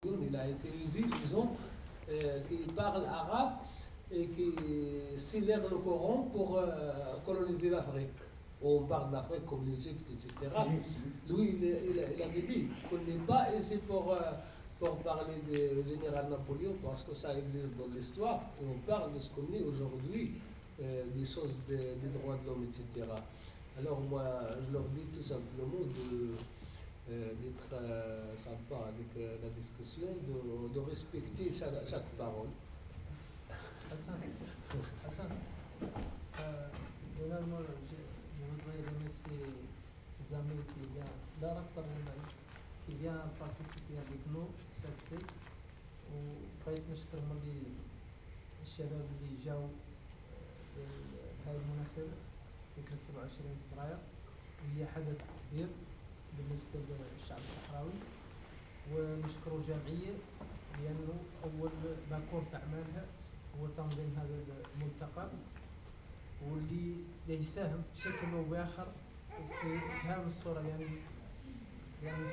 Il a utilisé, disons, qui parle arabe et qui sidère le Coran pour coloniser l'Afrique. On parle d'Afrique comme l'Égypte, etc. Lui, il avait dit qu'on n'est pas ici pour parler du général Napoléon, parce que ça existe dans l'histoire, et on parle de ce qu'on est aujourd'hui, des choses des droits de l'homme, etc. Alors moi, je leur dis tout simplement d'être sympa avec la discussion, de respecter chaque parole. Hassan, Hassan, vraiment, je voudrais remercier les amis qui viennent participer avec nous cette fête. وبغيت نشكر ملي الشباب اللي جاوا لهذه المناسبة ذكرى 27 فبراير، وهي حدث كبير بالنسبة للشعب الصحراوي. ونشكر الجمعية لأنه أول ما كون تعملها هو تنظيم هذا الملتقى، واللي يساهم بشكل أو بآخر في إفهام الصورة، يعني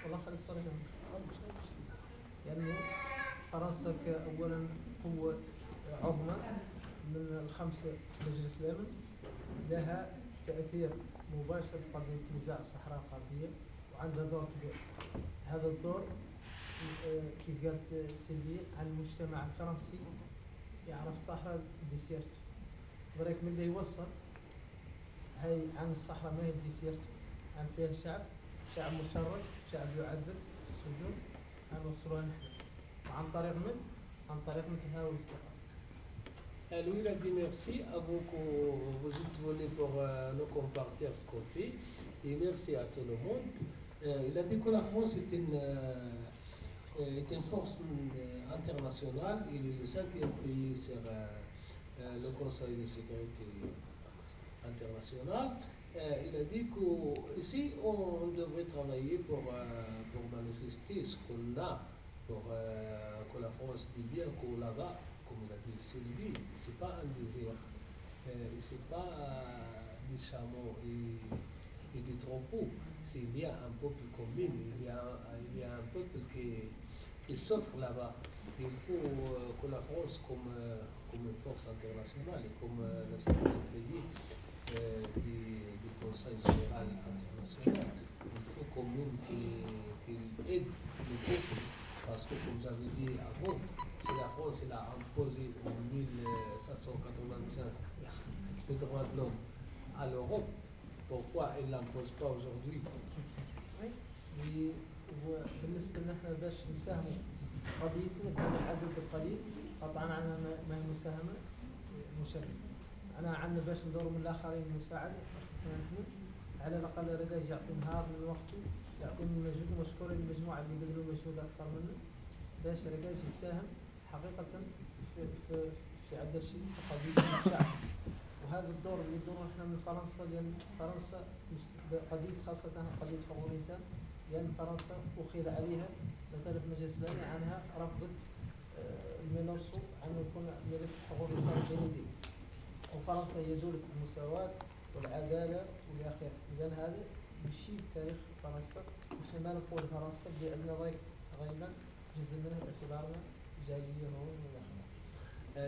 والله خليك صورة يعني فرنسا كأولا قوة عظمى من الخمسة مجلس الأمن، لها تأثير مباشر في قضية نزاع الصحراء الغربية وعندها دور كبير. هذا الدور كيف قالت سيلفي عن المجتمع الفرنسي يعرف الصحراء ديسيرتو، ولكن من اللي يوصل هاي عن الصحراء ما هي ديسيرتو، عن فيها شعب مشرد، شعب يعذب في السجون، نوصلوها نحن عن طريق عن طريق مثل هذا الاستقامة. Lui, il a dit merci à vous que vous êtes venus pour nous compartir ce qu'on fait, et merci à tout le monde. Il a dit que la France est une force internationale. Il est le cinquième pays sur le Conseil de sécurité internationale. Il a dit qu'ici, on devrait travailler pour manifester ce qu'on a, pour que la France dit bien que là-bas, comme il a dit Sylvie, ce n'est pas un désert, ce n'est pas des chameaux et des troupeaux. Il y a un peuple commun, il y a un peuple qui souffre là-bas. Il faut que la France, comme une force internationale et comme le cinquième pays du Conseil général international, il faut quand même qu'il aide le peuple. Parce que, comme j'avais dit avant, si la France a imposé en 1785 le droit de l'homme à l'Europe, pourquoi elle ne l'impose pas aujourd'hui? Oui, وبالنسبة لنا باش نساهموا قضيتنا بهذا العدد القليل، قطعا عنا ما هي مساهمة مشرفة. أنا عنا باش ندور من الآخرين مساعدة، نحن على الأقل رجال يعطي نهار من وقته، يعطي من مجهود، ومشكور المجموعة اللي بذلوا مجهود أكثر منه باش رجال يساهم حقيقة في عدة شيء قضية الشعب. وهذا الدور اللي ندوره احنا من فرنسا، لأن فرنسا قضية خاصة قضية حقوق الإنسان، لأن فرنسا أخذ عليها مثلا في مجلس الأمن عنها رفضت المنصب أن يكون ملف حقوق الإنسان الجديد، وفرنسا هي دولة المساواة والعدالة والى آخره. إذا هذا يشيب تاريخ فرنسا، نحن ما نقول فرنسا بأن غيما جزء منها باعتبارنا جايين وإلى آخره.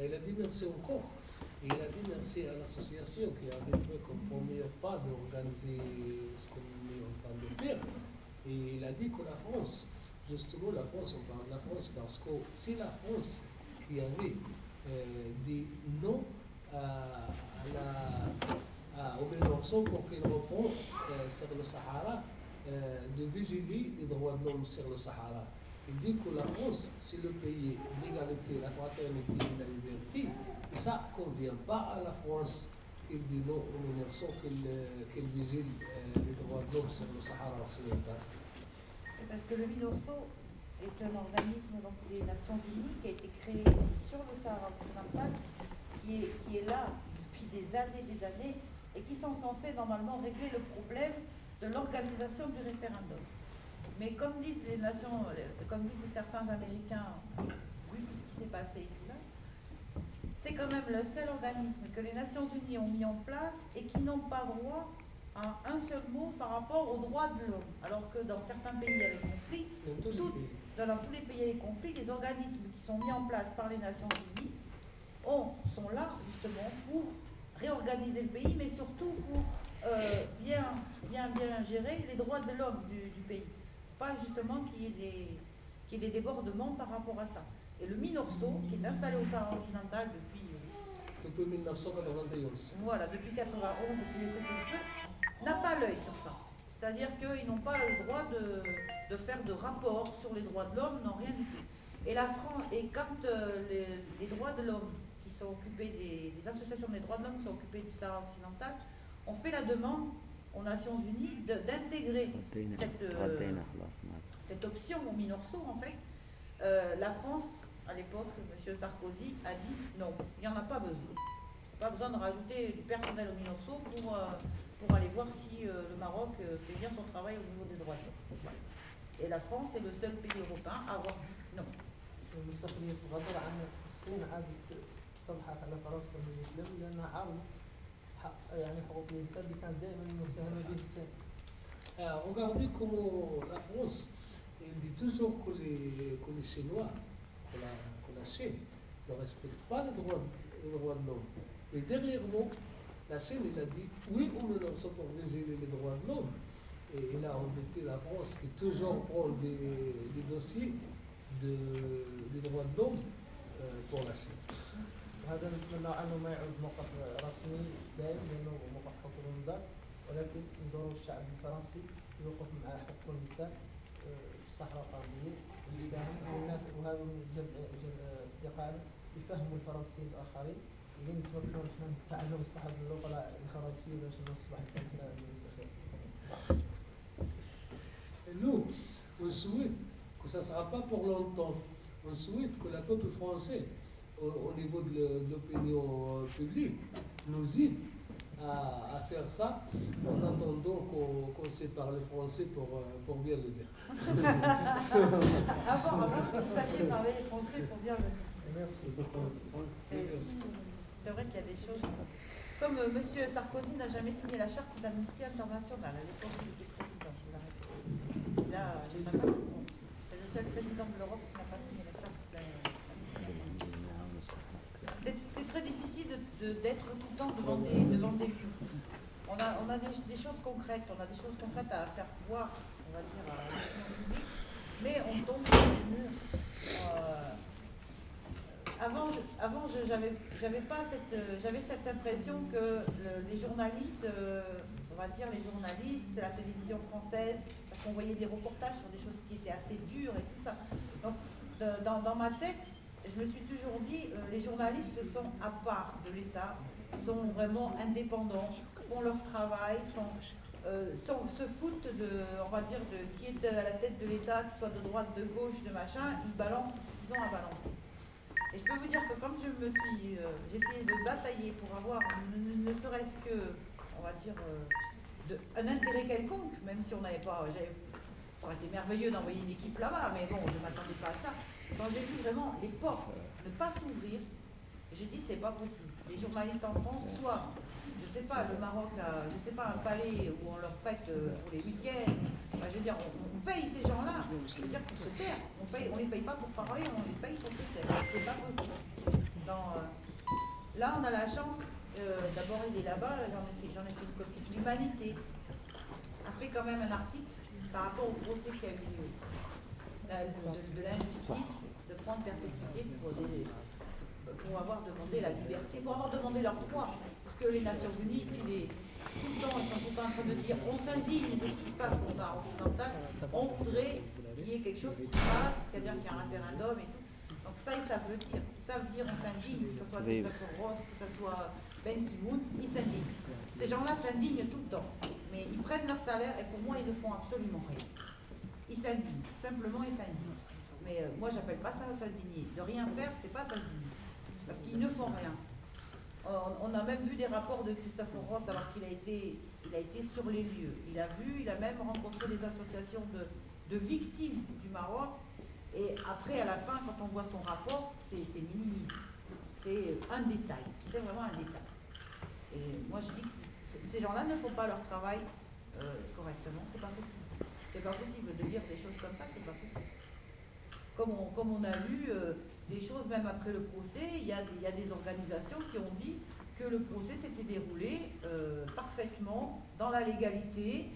Il a dit merci encore. Et il a dit merci à l'association qui avait fait comme premier pas d'organiser ce qu'on est en train de faire. Et il a dit que la France, justement la France, on parle de la France parce que c'est la France qui avait dit non au Mélenchon pour qu'il reprend sur le Sahara, de vigiler les droits de l'homme sur le Sahara. Il dit que la France, c'est le pays, l'égalité, la fraternité et la liberté. Et ça ne convient pas à la France. Il dit non au Mélenchon qu'il vigile les droits de l'homme sur le Sahara occidental. Parce que le MINURSO est un organisme donc, des Nations Unies qui a été créé sur le Sahara occidental, qui est là depuis des années, et qui sont censés normalement régler le problème de l'organisation du référendum. Mais comme disent les nations, comme disent certains Américains, vu tout ce qui s'est passé là, c'est quand même le seul organisme que les Nations Unies ont mis en place et qui n'ont pas droit à un seul mot par rapport aux droits de l'homme. Alors que dans certains pays avec conflit, dans tous les pays et les conflits, les organismes qui sont mis en place par les Nations Unies sont là justement pour réorganiser le pays, mais surtout pour bien gérer les droits de l'homme du pays. Pas justement qu'il y ait des débordements par rapport à ça. Et le MINURSO, qui est installé au Sahara occidental depuis 1991. Voilà, depuis 91, depuis les cessez-le-feu, n'a pas l'œil sur ça. C'est-à-dire qu'ils n'ont pas le droit de faire de rapport sur les droits de l'homme, non, rien du tout. Et la France, et quand les droits de l'homme qui sont occupés les associations des droits de l'homme qui sont occupées du Sahara occidental, ont fait la demande aux Nations Unies d'intégrer cette option au MINURSO, en fait. La France, à l'époque, M. Sarkozy a dit non, il n'y en a pas besoin. Pas besoin de rajouter du personnel au MINURSO pour aller voir si le Maroc fait bien son travail au niveau des droits de l'homme. Et la France est le seul pays européen à avoir dit non. المستقبلية بغض عن الصين عادت تضحك على فرنسا من الإسلام لأنها عرضت يعني حقوق الإنسان اللي كان دائما متهمة به الصين. Regardez comment la France dit toujours que les Chinois, que la Chine ne respecte pas les droits de l'homme. Mais derrière nous, la Chine il a dit oui ou non pour vigiler les droits de l'homme. Et il a embêté la France qui toujours prend des dossiers des droits de l'homme pour la Chine. وهذا نتمنى عنه ما يعود موقف رسمي دائم لانه موقف حقوق النضال، ولكن دور الشعب الفرنسي يوقف مع حقوق الانسان في الصحراء الغربيه ويساهم والناس وهذا جمع اصدقائنا يفهموا الفرنسيين الاخرين اللي نتمكنوا نحن من تعلم الصحف اللغه الفرنسيه باش نصبح الفكره Nous, on souhaite que ça ne sera pas pour longtemps. On souhaite que le peuple français, au niveau de l'opinion publique, nous aide à faire ça en attendant qu'on sépare les Français pour bien le dire. Avant que vous sachiez parler français pour bien le dire. Merci. C'est vrai qu'il y a des choses. Comme M. Sarkozy n'a jamais signé la charte d'Amnesty International à l'époque où il était président de la République. Là, il n'a pas signé. C'est le seul président de l'Europe qui n'a pas signé la charte d'Amnesty International. C'est très difficile d'être tout le temps devant des murs. On a des choses concrètes, à faire voir, on va dire, à l'opinion publique, mais on tombe sur des murs. Avant, j'avais cette impression que les journalistes, on va dire les journalistes, la télévision française, parce qu'on voyait des reportages sur des choses qui étaient assez dures et tout ça. Donc, dans ma tête, je me suis toujours dit, les journalistes sont à part de l'État, sont vraiment indépendants, font leur travail, se foutent on va dire, de qui est à la tête de l'État, qu'il soit de droite, de gauche, de machin, ils balancent ce qu'ils ont à balancer. Et je peux vous dire que comme j'ai essayé de batailler pour avoir ne serait-ce que, on va dire, un intérêt quelconque, même si on n'avait pas, ça aurait été merveilleux d'envoyer une équipe là-bas, mais bon, je ne m'attendais pas à ça. Quand j'ai vu vraiment les portes ne pas s'ouvrir, j'ai dit c'est pas possible. Les journalistes en France, soit, je sais pas, le Maroc a, je sais pas, un palais où on leur prête pour les week-ends, enfin, je veux dire, on paye ces gens-là, je veux dire, pour se taire. On les paye pas pour parler, on les paye pour se taire. C'est pas possible. Là, on a la chance, d'abord il est là-bas, j'en ai fait une copie. L'Humanité a fait quand même un article par rapport au procès qui a eu lieu. De l'injustice de prendre perpétuité pour avoir demandé la liberté, pour avoir demandé leurs droits. Parce que les Nations Unies, tout le temps, ils sont tout le temps en train de dire on s'indigne de ce qui se passe au Sahara occidental, on voudrait qu'il y ait quelque chose qui se passe, c'est-à-dire qu'il y a un référendum et tout. Donc ça, ils savent le dire. Ils savent dire on s'indigne, que ce soit Christopher Ross, que ce soit Ben Ki-moon, ils s'indignent. Ces gens-là s'indignent tout le temps. Mais ils prennent leur salaire et pour moi, ils ne font absolument rien. Ils s'indignent, simplement ils s'indignent. Mais moi, j'appelle pas ça s'indigner. De rien faire, c'est pas s'indigner. Parce qu'ils ne font rien. On a même vu des rapports de Christopher Ross alors qu'il a été sur les lieux. Il a même rencontré des associations de victimes du Maroc. Et après, à la fin, quand on voit son rapport, c'est minimisé. C'est un détail. C'est vraiment un détail. Et moi, je dis que ces gens-là ne font pas leur travail correctement. C'est pas possible. C'est pas possible de dire des choses comme ça, c'est pas possible. comme on a vu des choses même après le procès, il y a des organisations qui ont dit que le procès s'était déroulé parfaitement, dans la légalité,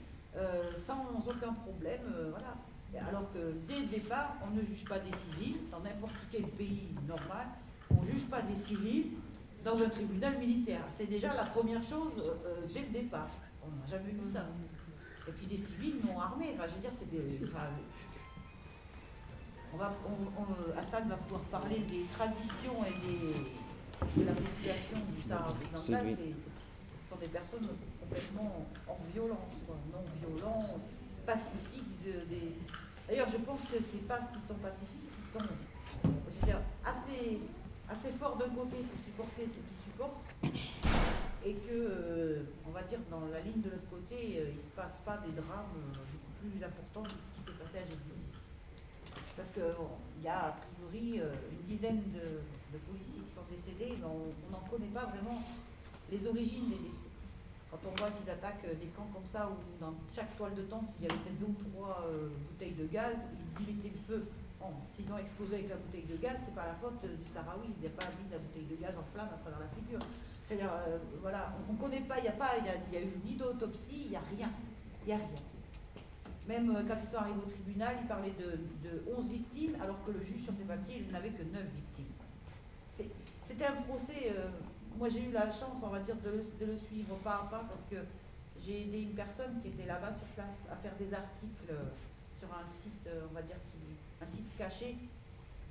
sans aucun problème, voilà. Alors que dès le départ, on ne juge pas des civils, dans n'importe quel pays normal, on ne juge pas des civils dans un tribunal militaire. C'est déjà la première chose dès le départ. On n'a jamais vu ça. Et puis des civils non armés, enfin, je veux dire, c'est des... Enfin, Assad va pouvoir parler des traditions et de la population du Sahara occidental. Ce sont des personnes complètement hors violence, quoi, non violents, pacifiques. D'ailleurs, je pense que c'est parce qu'ils sont pacifiques qu'ils sont, je veux dire, assez forts d'un côté pour supporter ce qu'ils supportent, et que, on va dire, dans la ligne de l'autre côté, il ne se passe pas des drames beaucoup plus importants que ce qui s'est passé à Jésus. Parce qu'il y a a priori une dizaine de policiers qui sont décédés, mais on n'en connaît pas vraiment les origines des décès. Quand on voit qu'ils attaquent des camps comme ça, où dans chaque toile de tente, il y avait peut-être 2 ou 3 bouteilles de gaz, ils y mettaient le feu. Bon, s'ils ont explosé avec la bouteille de gaz, c'est pas la faute du Sahraoui, il n'y a pas mis la bouteille de gaz en flamme à travers la figure. C'est-à-dire, voilà, on ne connaît pas, il y a eu ni d'autopsie, il n'y a rien. Il n'y a rien. Même quand ils sont arrivés au tribunal, ils parlaient de 11 victimes, alors que le juge, sur ses papiers, il n'avait que 9 victimes. C'était un procès, moi j'ai eu la chance, on va dire, de le suivre pas à pas, parce que j'ai aidé une personne qui était là-bas sur place à faire des articles sur un site, on va dire, un site caché.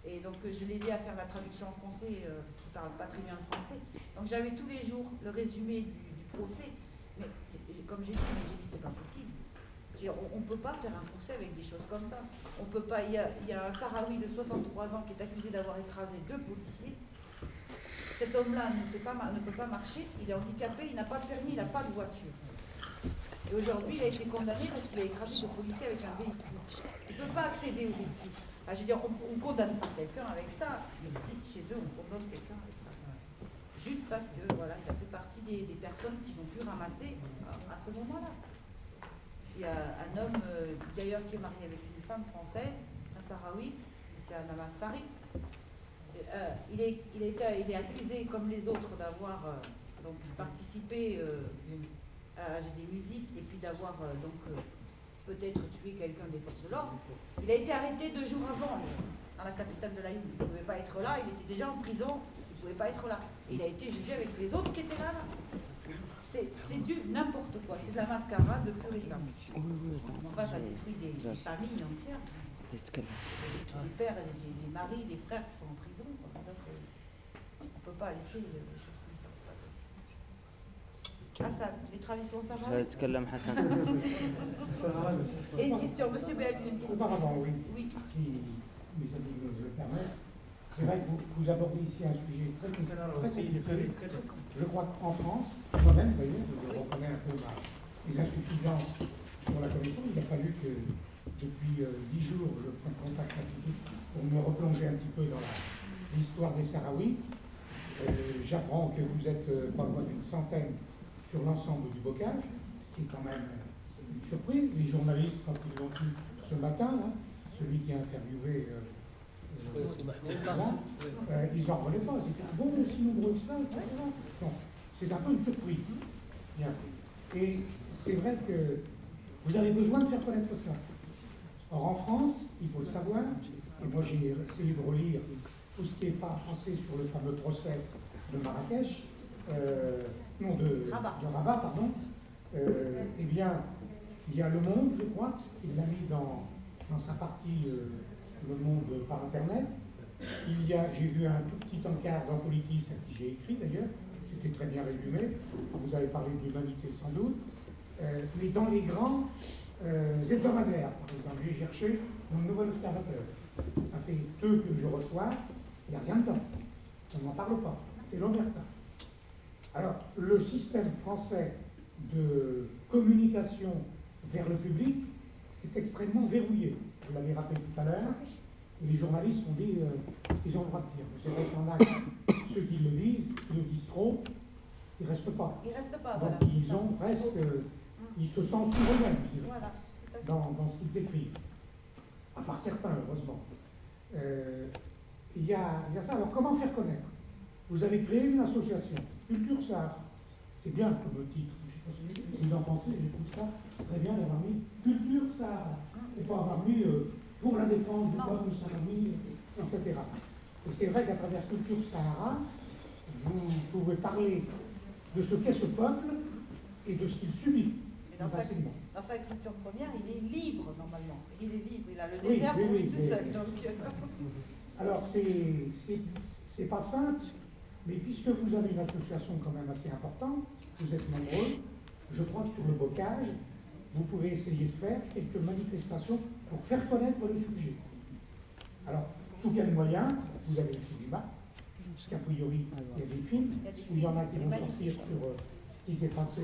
Et donc je l'ai aidé à faire la traduction en français, parce qu'il ne parle pas très bien le français. Donc j'avais tous les jours le résumé du procès, mais comme j'ai dit, c'est pas possible. On ne peut pas faire un procès avec des choses comme ça. On peut pas. Il y a un Sahraoui de 63 ans qui est accusé d'avoir écrasé 2 policiers. Cet homme-là ne peut pas marcher, il est handicapé, il n'a pas de permis, il n'a pas de voiture. Et aujourd'hui, il a été condamné parce qu'il a écrasé ce policier avec un véhicule. Il ne peut pas accéder au véhicule. Ah, je veux dire, on ne condamne pas quelqu'un avec ça, mais si chez eux, on condamne quelqu'un avec ça. Juste parce que, voilà, il a fait partie des personnes qu'ils ont pu ramasser à ce moment-là. Il y a un homme, d'ailleurs, qui est marié avec une femme française, un Sahraoui, c'est un Amas Farid. Il est accusé, comme les autres, d'avoir donc participé à des musiques et puis d'avoir peut-être tué quelqu'un des forces de l'ordre. Il a été arrêté 2 jours avant, dans la capitale de l'Aïn. Il ne pouvait pas être là, il était déjà en prison, il ne pouvait pas être là. Et il a été jugé avec les autres qui étaient là. C'est du n'importe quoi, c'est de la mascarade de pur et simple. Enfin, ça détruit des familles entières. Des pères, des maris, des frères qui sont en prison. On ne peut pas laisser les choses comme ça. Hassan, les traditions sahraouies. Et une question, monsieur Béal, une question. Auparavant, oui. Oui. Si mes amis nous le permettent, c'est vrai que vous abordez ici un sujet très compliqué. Je crois qu'en France, moi-même d'ailleurs, je reconnais un peu mes insuffisances pour la commission. Il a fallu que, depuis 10 jours, je prenne contact avec pour me replonger un petit peu dans l'histoire des Sahraouis. J'apprends que vous êtes pas loin d'une centaine sur l'ensemble du bocage, ce qui est quand même une surprise. Les journalistes, quand ils l'ont vu ce matin, là, celui qui a interviewé ils n'en prenaient pas. C'était bon, aussi nombreux que ça, etc. Donc, c'est un peu une surprise. Bien. Et c'est vrai que vous avez besoin de faire connaître ça. Or, en France, il faut le savoir, et moi j'ai essayé de relire tout ce qui est pas pensé sur le fameux procès de Marrakech, de Rabat, pardon. Eh bien, il y a Le Monde, je crois, il l'a mis dans sa partie Le Monde par Internet. J'ai vu un tout petit encart dans Politis, à qui j'ai écrit d'ailleurs, c'était très bien résumé. Vous avez parlé de l'humanité sans doute. Mais dans les grands hebdomadaires, par exemple, j'ai cherché mon Nouvel Observateur. Ça fait 2 que je reçois, il n'y a rien dedans. On n'en parle pas. C'est l'Omerta. Alors, le système français de communication vers le public est extrêmement verrouillé. Vous l'avez rappelé tout à l'heure. Les journalistes ont dit ils ont le droit de dire. C'est vrai qu'il y en a ceux qui le disent, qui le disent trop, ils ne restent pas. Ils ne restent pas, donc voilà. ils ont presque. Ils se censurent eux-mêmes, voilà, dans ce qu'ils écrivent. À part certains, heureusement. il y a ça. Alors, comment faire connaître? Vous avez créé une association, Culture Sahara. C'est bien comme titre. Je ne sais pas ce que vous en pensez, je trouve ça très bien d'avoir mis Culture Sahara. Et pas avoir mis pour la défense du peuple sahraoui, etc. Et c'est vrai qu'à travers Culture Sahara, vous pouvez parler de ce qu'est ce peuple et de ce qu'il subit. Dans sa culture première, il est libre normalement. Il est libre, il a le désert pour lui tout seul. Donc... Alors, c'est pas simple, mais puisque vous avez une association quand même assez importante, vous êtes nombreux, je crois que sur le bocage, vous pouvez essayer de faire quelques manifestations pour faire connaître le sujet. Alors, sous quels moyens? Vous avez le cinéma, parce qu'a priori, il y a des films, où il y en a qui vont sortir sur ce qui s'est passé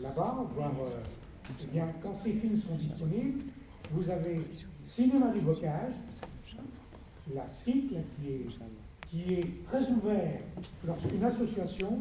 là-bas, voir, eh bien, quand ces films sont disponibles, vous avez Cinéma du Bocage, la SCIC, qui est très ouvert lorsqu'une association